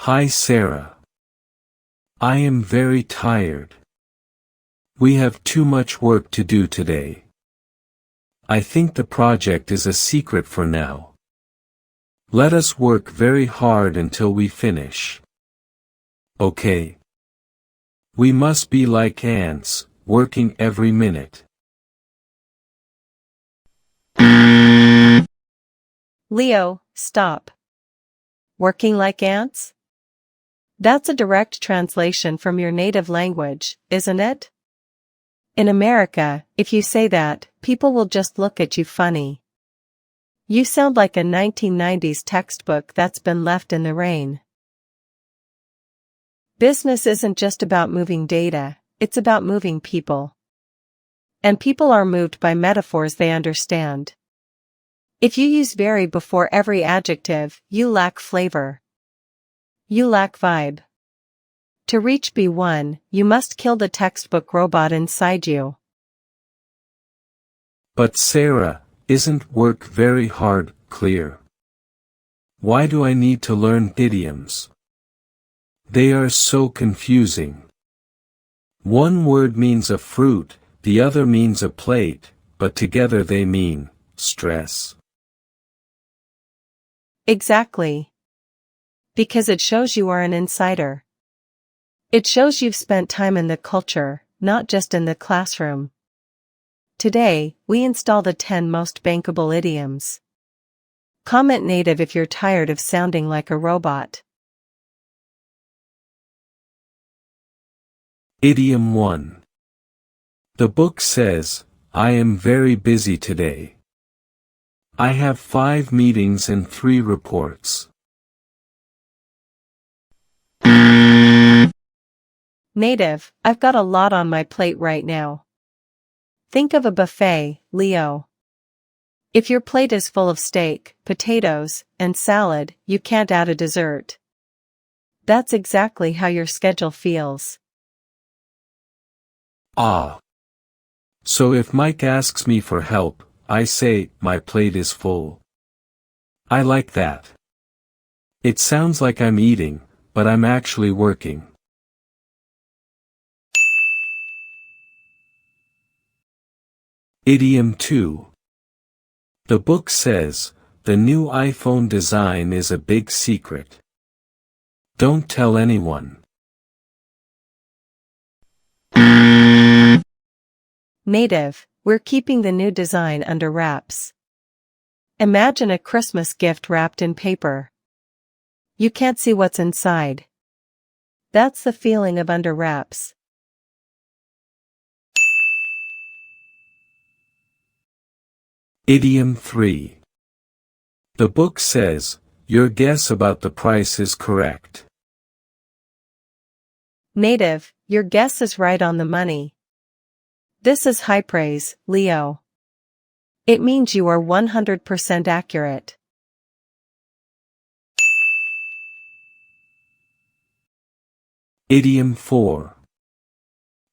Hi Sarah. I am very tired. We have too much work to do today. I think the project is a secret for now. Let us work very hard until we finish. Okay. We must be like ants, working every minute. Leo, stop. Working like ants? That's a direct translation from your native language, isn't it? In America, if you say that, people will just look at you funny. You sound like a 1990s textbook that's been left in the rain. Business isn't just about moving data, it's about moving people. And people are moved by metaphors they understand. If you use very before every adjective, you lack flavor. You lack vibe. To reach B1, you must kill the textbook robot inside you. But Sarah, isn't work very hard clear? Why do I need to learn idioms? They are so confusing. One word means a fruit, the other means a plate, but together they mean stress. Exactly. Because it shows you are an insider. It shows you've spent time in the culture, not just in the classroom. Today, we install the 10 most bankable idioms. Comment native if you're tired of sounding like a robot. Idiom 1. The book says, I am very busy today. I have 5 meetings and 3 reports. Native, I've got a lot on my plate right now. Think of a buffet, Leo. If your plate is full of steak, potatoes, and salad, you can't add a dessert. That's exactly how your schedule feels. Ah. So if Mike asks me for help, I say, my plate is full. I like that. It sounds like I'm eating, but I'm actually working. Idiom 2. The book says, the new iPhone design is a big secret. Don't tell anyone. Native, we're keeping the new design under wraps. Imagine a Christmas gift wrapped in paper. You can't see what's inside. That's the feeling of under wraps. Idiom 3. The book says, your guess about the price is correct. Native, your guess is right on the money. This is high praise, Leo. It means you are 100% accurate. Idiom 4.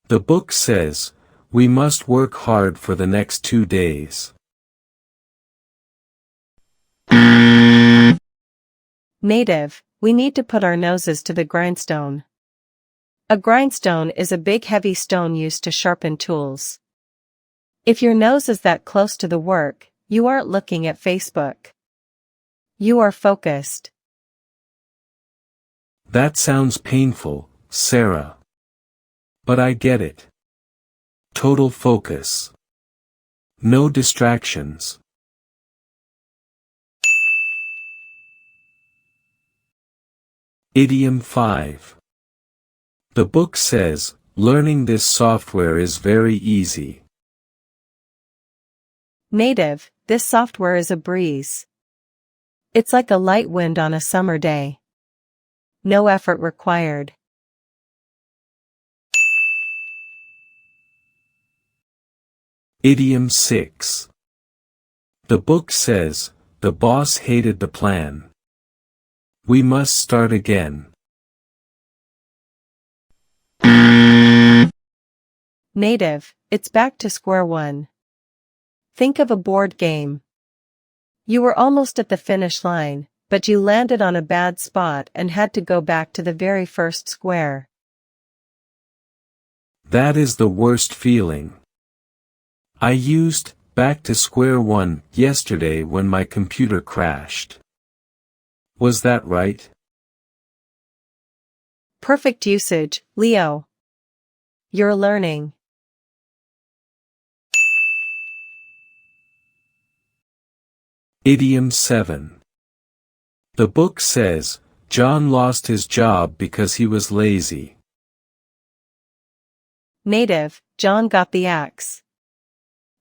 The book says, we must work hard for the next 2 days. Native, we need to put our noses to the grindstone. A grindstone is a big heavy stone used to sharpen tools. If your nose is that close to the work, you aren't looking at Facebook. You are focused. That sounds painful, Sarah. But I get it. Total focus. No distractions. Idiom 5. The book says, learning this software is very easy. Native, this software is a breeze. It's like a light wind on a summer day. No effort required. Idiom 6. The book says, the boss hated the plan. We must start again. Native, it's back to square one. Think of a board game. You were almost at the finish line, but you landed on a bad spot and had to go back to the very first square. That is the worst feeling. I used back to square one yesterday when my computer crashed. Was that right? Perfect usage, Leo. You're learning. Idiom 7. The book says, John lost his job because he was lazy. Native, John got the axe.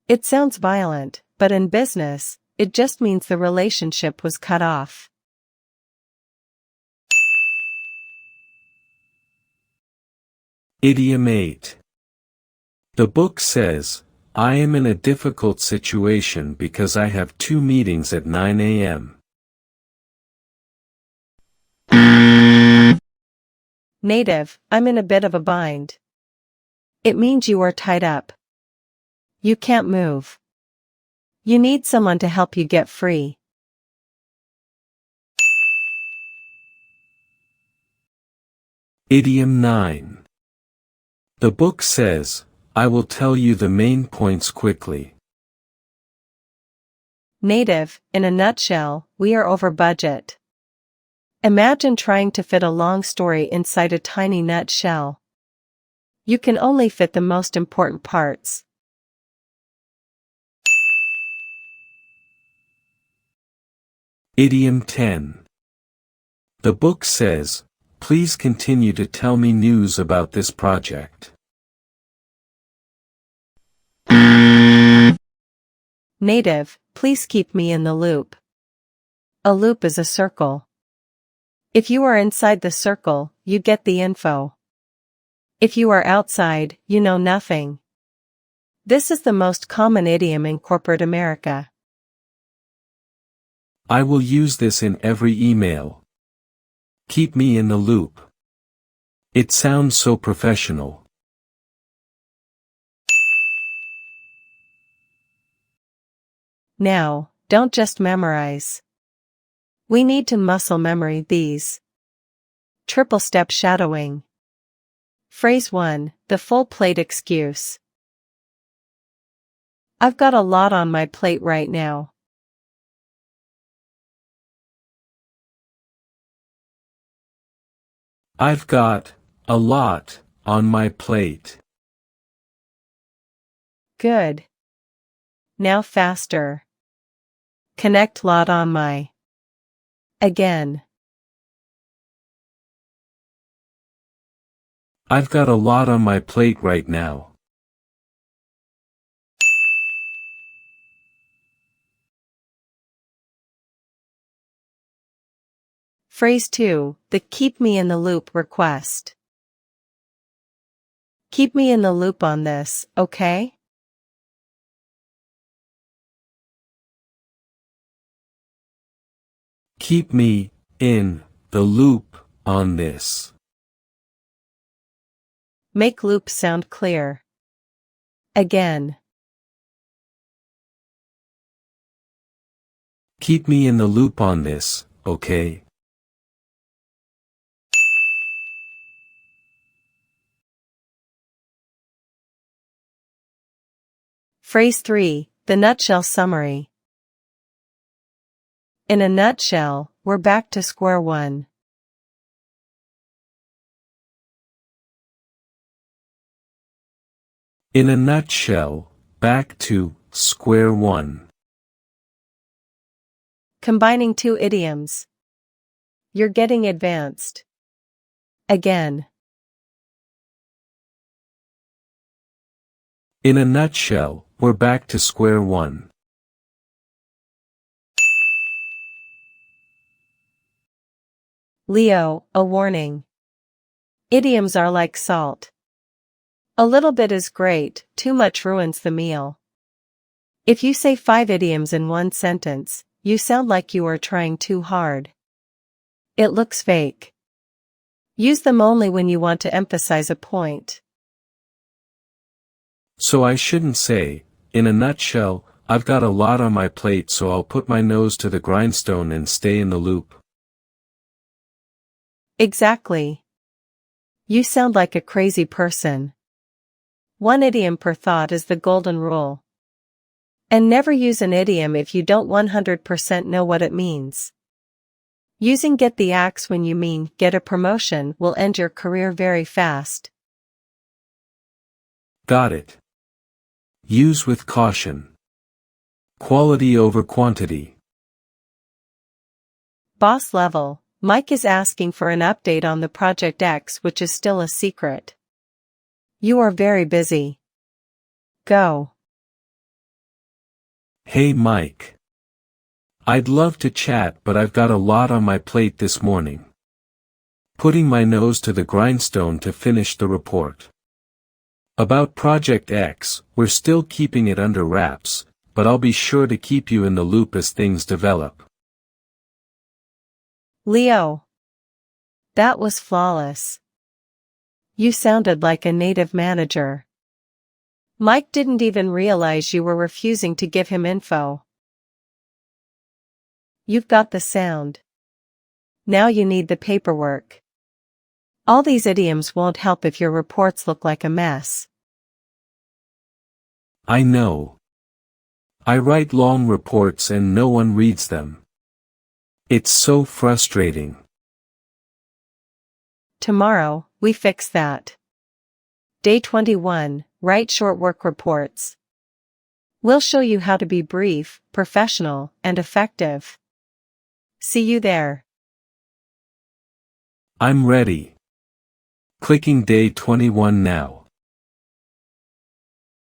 It sounds violent, but in business, it just means the relationship was cut off. Idiom 8. The book says, I am in a difficult situation because I have 2 meetings at 9 a.m. Native, I'm in a bit of a bind. It means you are tied up. You can't move. You need someone to help you get free. Idiom 9. The book says, I will tell you the main points quickly. Native, in a nutshell, we are over budget. Imagine trying to fit a long story inside a tiny nutshell. You can only fit the most important parts. Idiom 10. The book says, please continue to tell me news about this project. Native, please keep me in the loop. A loop is a circle. If you are inside the circle, you get the info. If you are outside, you know nothing. This is the most common idiom in corporate America. I will use this in every email. Keep me in the loop. It sounds so professional. Now, don't just memorize. We need to muscle memory these. Triple step shadowing. Phrase 1, the full plate excuse. I've got a lot on my plate right now. I've got a lot on my plate. Good. Now faster. Connect lot on my. Again. I've got a lot on my plate right now. Phrase 2, the keep me in the loop request. Keep me in the loop on this, okay? Keep me in the loop on this. Make loop sound clear. Again. Keep me in the loop on this, okay? Phrase 3, the nutshell summary. In a nutshell, we're back to square one. In a nutshell, back to square one. Combining 2 idioms. You're getting advanced. Again. In a nutshell, we're back to square one. Leo, a warning. Idioms are like salt. A little bit is great, too much ruins the meal. If you say 5 idioms in one sentence, you sound like you are trying too hard. It looks fake. Use them only when you want to emphasize a point. So I shouldn't say, in a nutshell, I've got a lot on my plate, so I'll put my nose to the grindstone and stay in the loop. Exactly. You sound like a crazy person. One idiom per thought is the golden rule. And never use an idiom if you don't 100% know what it means. Using get the axe when you mean get a promotion will end your career very fast. Got it. Use with caution. Quality over quantity. Boss level, Mike is asking for an update on the Project X, which is still a secret. You are very busy. Go. Hey Mike. I'd love to chat, but I've got a lot on my plate this morning. Putting my nose to the grindstone to finish the report. About Project X, we're still keeping it under wraps, but I'll be sure to keep you in the loop as things develop. Leo. That was flawless. You sounded like a native manager. Mike didn't even realize you were refusing to give him info. You've got the sound. Now you need the paperwork. All these idioms won't help if your reports look like a mess. I know. I write long reports and no one reads them. It's so frustrating. Tomorrow, we fix that. Day 21, write short work reports. We'll show you how to be brief, professional, and effective. See you there. I'm ready. Clicking day 21 now.